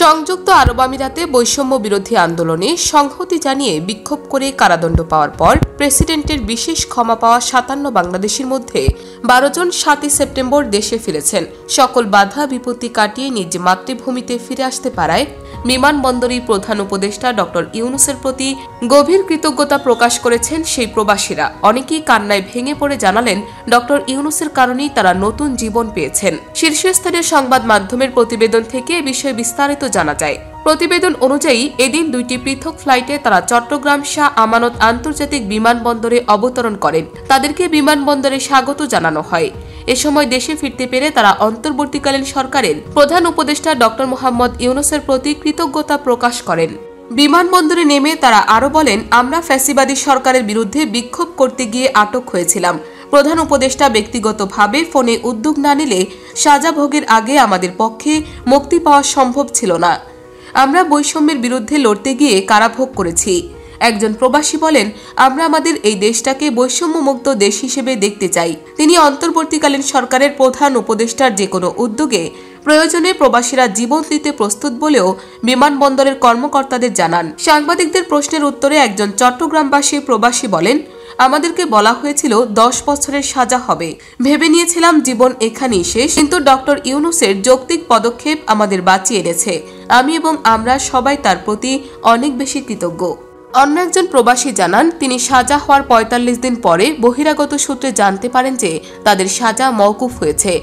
সংযুক্ত আরব আমিরাতে বৈষম্য বিরোধী আন্দোলনে সংহতি জানিয়ে বিক্ষোভ করে কারাদণ্ড পাওয়ার পর প্রেসিডেন্টের বিশেষ ক্ষমা পাওয়া ৫৭ বাংলাদেশির মধ্যে ১২ জন ৭ সেপ্টেম্বর দেশে ফিরেছেন। সকল বাধা বিপত্তি কাটিয়ে নিজ মাতৃভূমিতে ফিরে আসতে পারায় বিমানবন্দরের প্রধান উপদেষ্টা ড ইউনূসের প্রতি গভীর কৃতজ্ঞতা প্রকাশ করেছেন সেই প্রবাসীরা। অনেকেই কান্নায় ভেঙে পড়ে জানালেন ড ইউনূসের কারণেই তারা নতুন জীবন পেয়েছেন। শীর্ষস্থানীয় সংবাদ মাধ্যমের প্রতিবেদন থেকে এ বিষয়ে বিস্তারিত জানা যায়। প্রতিবেদন অনুযায়ী এদিন দুইটি পৃথক ফ্লাইটে তারা চট্টগ্রাম শাহ আমানত আন্তর্জাতিক বিমানবন্দরে অবতরণ করেন। তাদেরকে বিমানবন্দরে স্বাগত জানানো হয়। এ সময় দেশে ফিরতে পেরে তারা অন্তর্বর্তীকালীন সরকারের প্রধান উপদেষ্টা ড মোহাম্মদ ইউনূসের প্রতি কৃতজ্ঞতা প্রকাশ করেন। বিমানবন্দরে নেমে তারা আরও বলেন, আমরা ফ্যাসিবাদী সরকারের বিরুদ্ধে বিক্ষোভ করতে গিয়ে আটক হয়েছিলাম। প্রধান উপদেষ্টা ব্যক্তিগতভাবে ফোনে উদ্যোগ না নিলে সাজা ভোগের আগে আমাদের পক্ষে মুক্তি পাওয়া সম্ভব ছিল না। আমরা বৈষম্যের বিরুদ্ধে লড়তে গিয়ে কারাভোগ করেছি। একজন প্রবাসী বলেন, আমরা আমাদের এই দেশটাকে বৈষম্যমুক্ত দেশ হিসেবে দেখতে চাই। তিনি অন্তর্বর্তীকালীন সরকারের প্রধান উপদেষ্টার যে কোনো উদ্যোগে প্রয়োজনে প্রবাসীরা জীবন দিতে প্রস্তুত বলেও বিমানবন্দরের কর্মকর্তাদের জানান। সাংবাদিকদের প্রশ্নের উত্তরে একজন চট্টগ্রামবাসী প্রবাসী বলেন, আমাদেরকে বলা হয়েছিল 10 বছরের সাজা হবে। ভেবে নিয়েছিলাম জীবন এখানেই শেষ, কিন্তু ড ইউনূসের যৌক্তিক পদক্ষেপ আমাদের বাঁচিয়ে এনেছে। আমি এবং আমরা সবাই তার প্রতি অনেক বেশি কৃতজ্ঞ। অন্য একজন প্রবাসী জানান, তিনি সাজা হওয়ার ৪৫ দিন পরে বহিরাগত সূত্রে জানতে পারেন যে তাদের সাজা মওকুফ হয়েছে।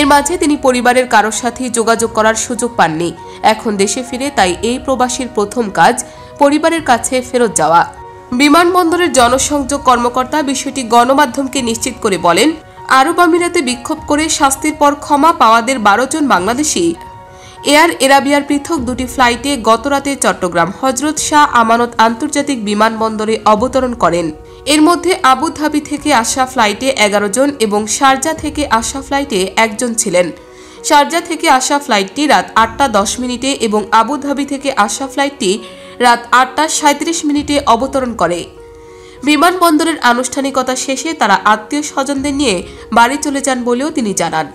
এর মাঝে তিনি পরিবারের কারোর সাথে যোগাযোগ করার সুযোগ পাননি। এখন দেশে ফিরে তাই এই প্রবাসীর প্রথম কাজ পরিবারের কাছে ফেরত যাওয়া। বিমানবন্দরের জনসংযোগ কর্মকর্তা বিষয়টি গণমাধ্যমকে নিশ্চিত করে বলেন, আরব আমিরাতে বিক্ষোভ করে শাস্তির পর ক্ষমা পাওয়াদের ১২ জন বাংলাদেশি এয়ার এরাবিয়ার পৃথক দুটি ফ্লাইটে গতরাতে চট্টগ্রাম হজরত শাহ আমানত আন্তর্জাতিক বিমানবন্দরে অবতরণ করেন। এর মধ্যে আবুধাবি থেকে আসা ফ্লাইটে ১১ জন এবং শারজা থেকে আসা ফ্লাইটে ১ জন ছিলেন। শারজা থেকে আসা ফ্লাইটটি রাত ৮টা ১০ এবং আবুধাবি থেকে আসা ফ্লাইটটি রাত ৮টা ৩৭ অবতরণ করে। বিমানবন্দরের আনুষ্ঠানিকতা শেষে তারা আত্মীয় স্বজনদের নিয়ে বাড়ি চলে যান বলেও তিনি জানান।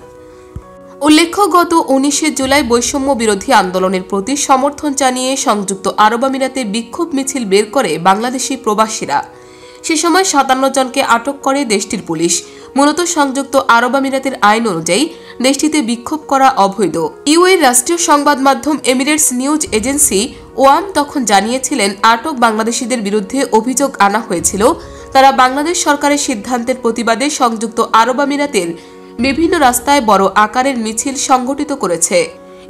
উল্লেখ্য, গত ১৯ জুলাই বৈষম্য বিরোধী আন্দোলনের প্রতি সমর্থন জানিয়ে সংযুক্ত আরব আমিরাতে বিক্ষোভ মিছিল বের করে বাংলাদেশি প্রবাসীরা। সে সময় ৫৭ জনকে আটক করে দেশটির পুলিশ। মূলত সংযুক্ত আরব আমিরাতের আইন অনুযায়ী দেশটিতে বিক্ষোভ করা অবৈধ। ইউএর রাষ্ট্রীয় সংবাদ মাধ্যম এমিরেটস নিউজ এজেন্সি ওয়াম তখন জানিয়েছিলেন, আটক বাংলাদেশিদের বিরুদ্ধে অভিযোগ আনা হয়েছিল তারা বাংলাদেশ সরকারের সিদ্ধান্তের প্রতিবাদে সংযুক্ত আরব আমিরাতের বিভিন্ন রাস্তায় বড় আকারের মিছিল সংগঠিত করেছে।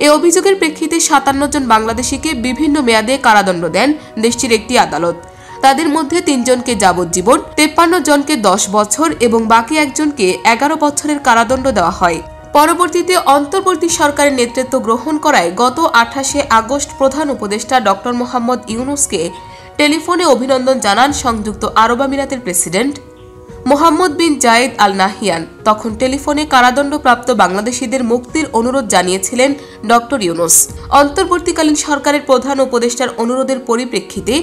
এ অভিযোগের প্রেক্ষিতে ৫৭ জন বাংলাদেশিকে বিভিন্ন মেয়াদে কারাদণ্ড দেন দেশটির একটি আদালত। তাদের মধ্যে ৩ জনকে যাবজ্জীবন, ৫৩ জনকে ১০ বছর এবং বাকি একজনকে ১১ বছরের কারাদণ্ড দেওয়া হয়। পরবর্তীতে অন্তর্বর্তী সরকারের নেতৃত্ব গ্রহণ করায় গত ২৮ আগস্ট প্রধান উপদেষ্টা ড মোহাম্মদ ইউনূসকে টেলিফোনে অভিনন্দন জানান সংযুক্ত আরব আমিরাতের প্রেসিডেন্ট মোহাম্মদ বিন জায়েদ আল নাহিয়ান। তখন টেলিফোনে কারাদণ্ডপ্রাপ্ত বাংলাদেশিদের মুক্তির অনুরোধ জানিয়েছিলেন ড ইউনূস। অন্তর্বর্তীকালীন সরকারের প্রধান উপদেষ্টার অনুরোধের পরিপ্রেক্ষিতে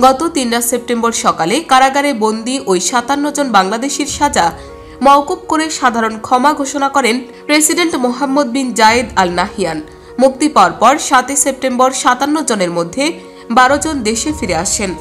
গত ৩ সেপ্টেম্বর সকালে কারাগারে বন্দী ওই ৫৭ জন বাংলাদেশির সাজা মওকুফ করে সাধারণ ক্ষমা ঘোষণা করেন প্রেসিডেন্ট মোহাম্মদ বিন জায়েদ আল নাহিয়ান। মুক্তি পাওয়ার পর ৭ সেপ্টেম্বর ৫৭ জনের মধ্যে ১২ জন দেশে ফিরে আসেন।